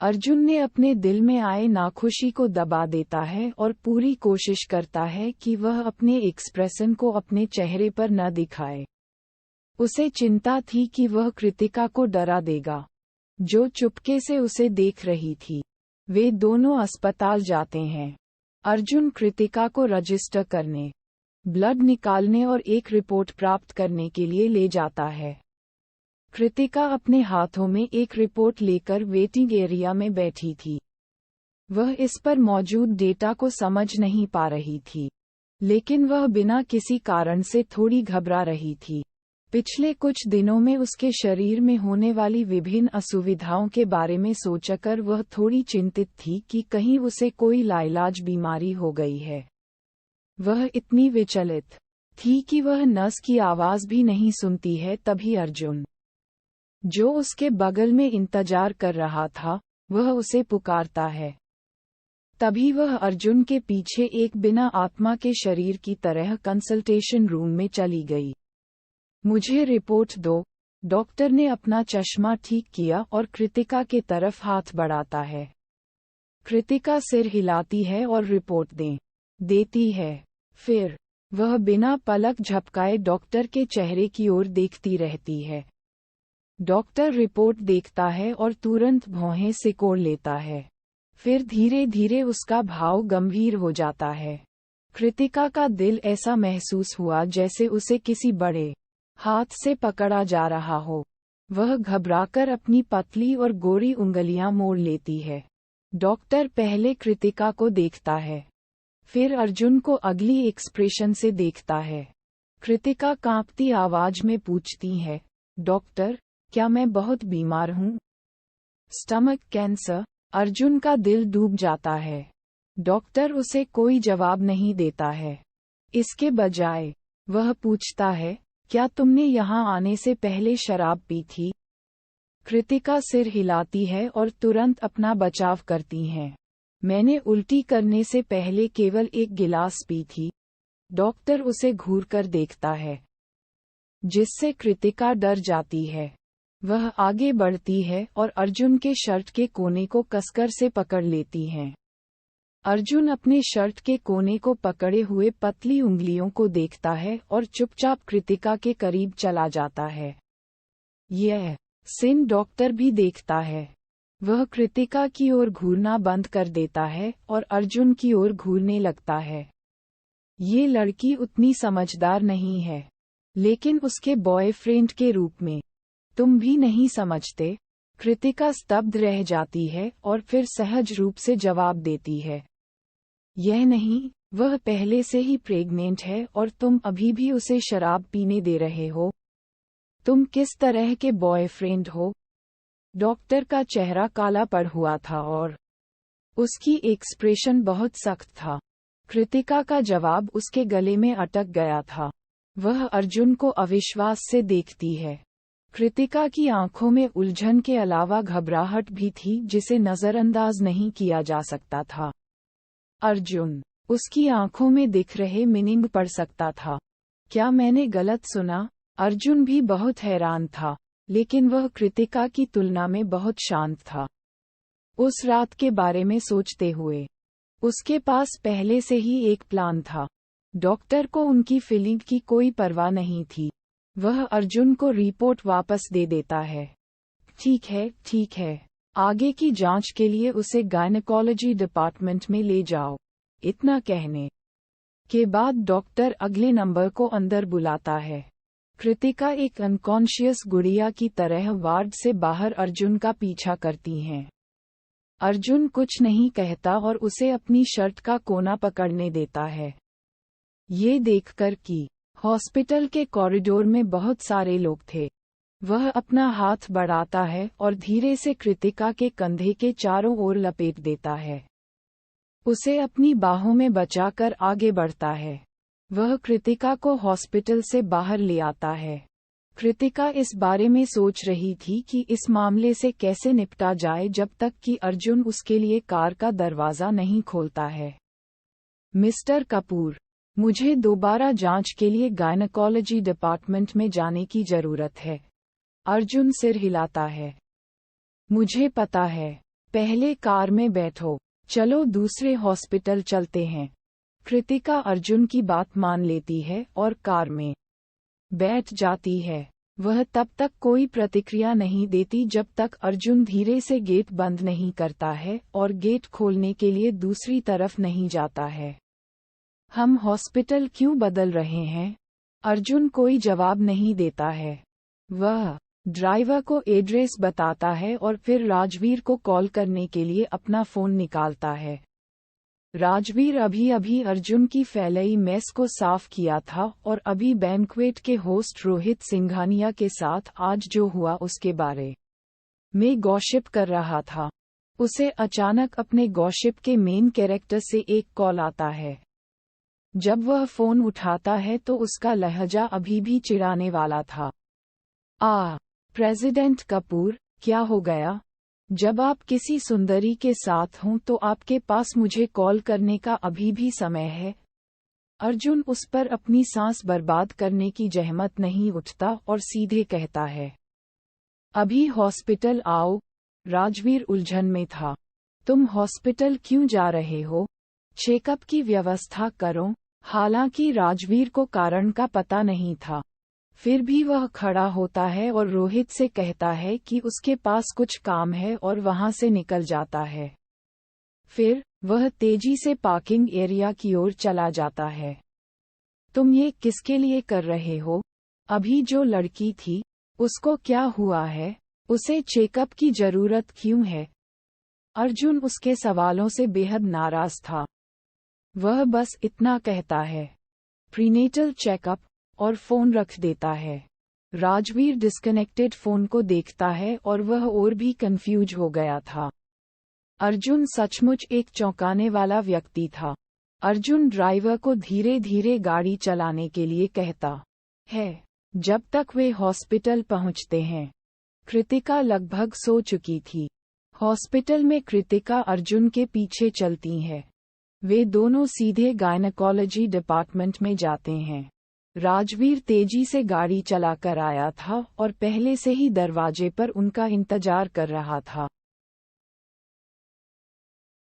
अर्जुन ने अपने दिल में आए नाखुशी को दबा देता है और पूरी कोशिश करता है कि वह अपने एक्सप्रेशन को अपने चेहरे पर न दिखाए। उसे चिंता थी कि वह कृतिका को डरा देगा, जो चुपके से उसे देख रही थी। वे दोनों अस्पताल जाते हैं। अर्जुन कृतिका को रजिस्टर करने, ब्लड निकालने और एक रिपोर्ट प्राप्त करने के लिए ले जाता है। कृतिका अपने हाथों में एक रिपोर्ट लेकर वेटिंग एरिया में बैठी थी। वह इस पर मौजूद डेटा को समझ नहीं पा रही थी, लेकिन वह बिना किसी कारण से थोड़ी घबरा रही थी। पिछले कुछ दिनों में उसके शरीर में होने वाली विभिन्न असुविधाओं के बारे में सोचकर वह थोड़ी चिंतित थी कि कहीं उसे कोई लाइलाज बीमारी हो गई है। वह इतनी विचलित थी कि वह नर्स की आवाज भी नहीं सुनती है। तभी अर्जुन, जो उसके बगल में इंतजार कर रहा था, वह उसे पुकारता है। तभी वह अर्जुन के पीछे एक बिना आत्मा के शरीर की तरह कंसल्टेशन रूम में चली गई। मुझे रिपोर्ट दो। डॉक्टर ने अपना चश्मा ठीक किया और कृतिका के तरफ हाथ बढ़ाता है। कृतिका सिर हिलाती है और रिपोर्ट देती है। फिर वह बिना पलक झपकाए डॉक्टर के चेहरे की ओर देखती रहती है। डॉक्टर रिपोर्ट देखता है और तुरंत भौहें सिकोड़ लेता है। फिर धीरे धीरे उसका भाव गंभीर हो जाता है। कृतिका का दिल ऐसा महसूस हुआ जैसे उसे किसी बड़े हाथ से पकड़ा जा रहा हो। वह घबराकर अपनी पतली और गोरी उंगलियां मोड़ लेती है। डॉक्टर पहले कृतिका को देखता है, फिर अर्जुन को अगली एक्सप्रेशन से देखता है। कृतिका कांपती आवाज में पूछती है, डॉक्टर, क्या मैं बहुत बीमार हूँ? Stomach cancer? अर्जुन का दिल डूब जाता है। डॉक्टर उसे कोई जवाब नहीं देता है। इसके बजाय वह पूछता है, क्या तुमने यहाँ आने से पहले शराब पी थी? कृतिका सिर हिलाती है और तुरंत अपना बचाव करती है। मैंने उल्टी करने से पहले केवल एक गिलास पी थी। डॉक्टर उसे घूरकर देखता है, जिससे कृतिका डर जाती है। वह आगे बढ़ती है और अर्जुन के शर्ट के कोने को कसकर से पकड़ लेती है। अर्जुन अपने शर्ट के कोने को पकड़े हुए पतली उंगलियों को देखता है और चुपचाप कृतिका के करीब चला जाता है। यह सीन डॉक्टर भी देखता है। वह कृतिका की ओर घूरना बंद कर देता है और अर्जुन की ओर घूरने लगता है। ये लड़की उतनी समझदार नहीं है, लेकिन उसके बॉयफ्रेंड के रूप में तुम भी नहीं समझते? कृतिका स्तब्ध रह जाती है और फिर सहज रूप से जवाब देती है, यह नहीं, वह पहले से ही प्रेग्नेंट है और तुम अभी भी उसे शराब पीने दे रहे हो। तुम किस तरह के बॉयफ्रेंड हो? डॉक्टर का चेहरा काला पड़ हुआ था और उसकी एक्सप्रेशन बहुत सख्त था। कृतिका का जवाब उसके गले में अटक गया था। वह अर्जुन को अविश्वास से देखती है। कृतिका की आंखों में उलझन के अलावा घबराहट भी थी जिसे नजरअंदाज नहीं किया जा सकता था। अर्जुन, उसकी आंखों में दिख रहे मीनिंग पढ़ सकता था। क्या मैंने गलत सुना? अर्जुन भी बहुत हैरान था, लेकिन वह कृतिका की तुलना में बहुत शांत था। उस रात के बारे में सोचते हुए उसके पास पहले से ही एक प्लान था। डॉक्टर को उनकी फीलिंग की कोई परवाह नहीं थी। वह अर्जुन को रिपोर्ट वापस दे देता है। ठीक है, आगे की जांच के लिए उसे गायनेकोलॉजी डिपार्टमेंट में ले जाओ। इतना कहने के बाद डॉक्टर अगले नंबर को अंदर बुलाता है। कृतिका एक अनकॉन्शियस गुड़िया की तरह वार्ड से बाहर अर्जुन का पीछा करती हैं। अर्जुन कुछ नहीं कहता और उसे अपनी शर्ट का कोना पकड़ने देता है। ये देखकर कि हॉस्पिटल के कॉरिडोर में बहुत सारे लोग थे, वह अपना हाथ बढ़ाता है और धीरे से कृतिका के कंधे के चारों ओर लपेट देता है। उसे अपनी बाहों में बचाकर आगे बढ़ता है। वह कृतिका को हॉस्पिटल से बाहर ले आता है। कृतिका इस बारे में सोच रही थी कि इस मामले से कैसे निपटा जाए जब तक कि अर्जुन उसके लिए कार का दरवाजा नहीं खोलता है। मिस्टर कपूर, मुझे दोबारा जांच के लिए गायनेकोलॉजी डिपार्टमेंट में जाने की जरूरत है। अर्जुन सिर हिलाता है। मुझे पता है, पहले कार में बैठो, चलो दूसरे हॉस्पिटल चलते हैं। कृतिका अर्जुन की बात मान लेती है और कार में बैठ जाती है। वह तब तक कोई प्रतिक्रिया नहीं देती जब तक अर्जुन धीरे से गेट बंद नहीं करता है और गेट खोलने के लिए दूसरी तरफ नहीं जाता है। हम हॉस्पिटल क्यों बदल रहे हैं? अर्जुन कोई जवाब नहीं देता है। वह ड्राइवर को एड्रेस बताता है और फिर राजवीर को कॉल करने के लिए अपना फोन निकालता है। राजवीर अभी अभी अर्जुन की फैलाई मेस को साफ किया था और अभी बैंक्वेट के होस्ट रोहित सिंघानिया के साथ आज जो हुआ उसके बारे में गॉसिप कर रहा था। उसे अचानक अपने गॉसिप के मेन कैरेक्टर से एक कॉल आता है। जब वह फोन उठाता है तो उसका लहजा अभी भी चिढ़ाने वाला था। प्रेसिडेंट कपूर, क्या हो गया? जब आप किसी सुंदरी के साथ हों तो आपके पास मुझे कॉल करने का अभी भी समय है। अर्जुन उस पर अपनी सांस बर्बाद करने की जहमत नहीं उठता और सीधे कहता है, अभी हॉस्पिटल आओ। राजवीर उलझन में था। तुम हॉस्पिटल क्यों जा रहे हो? चेकअप की व्यवस्था करो। हालांकि राजवीर को कारण का पता नहीं था, फिर भी वह खड़ा होता है और रोहित से कहता है कि उसके पास कुछ काम है और वहां से निकल जाता है। फिर वह तेजी से पार्किंग एरिया की ओर चला जाता है। तुम ये किसके लिए कर रहे हो? अभी जो लड़की थी, उसको क्या हुआ है? उसे चेकअप की जरूरत क्यों है? अर्जुन उसके सवालों से बेहद नाराज था। वह बस इतना कहता है, प्रीनेटल चेकअप, और फोन रख देता है। राजवीर डिस्कनेक्टेड फोन को देखता है और वह और भी कंफ्यूज हो गया था। अर्जुन सचमुच एक चौंकाने वाला व्यक्ति था। अर्जुन ड्राइवर को धीरे धीरे गाड़ी चलाने के लिए कहता है। जब तक वे हॉस्पिटल पहुंचते हैं, कृतिका लगभग सो चुकी थी। हॉस्पिटल में कृतिका अर्जुन के पीछे चलती है। वे दोनों सीधे गायनेकोलॉजी डिपार्टमेंट में जाते हैं। राजवीर तेजी से गाड़ी चलाकर आया था और पहले से ही दरवाजे पर उनका इंतजार कर रहा था।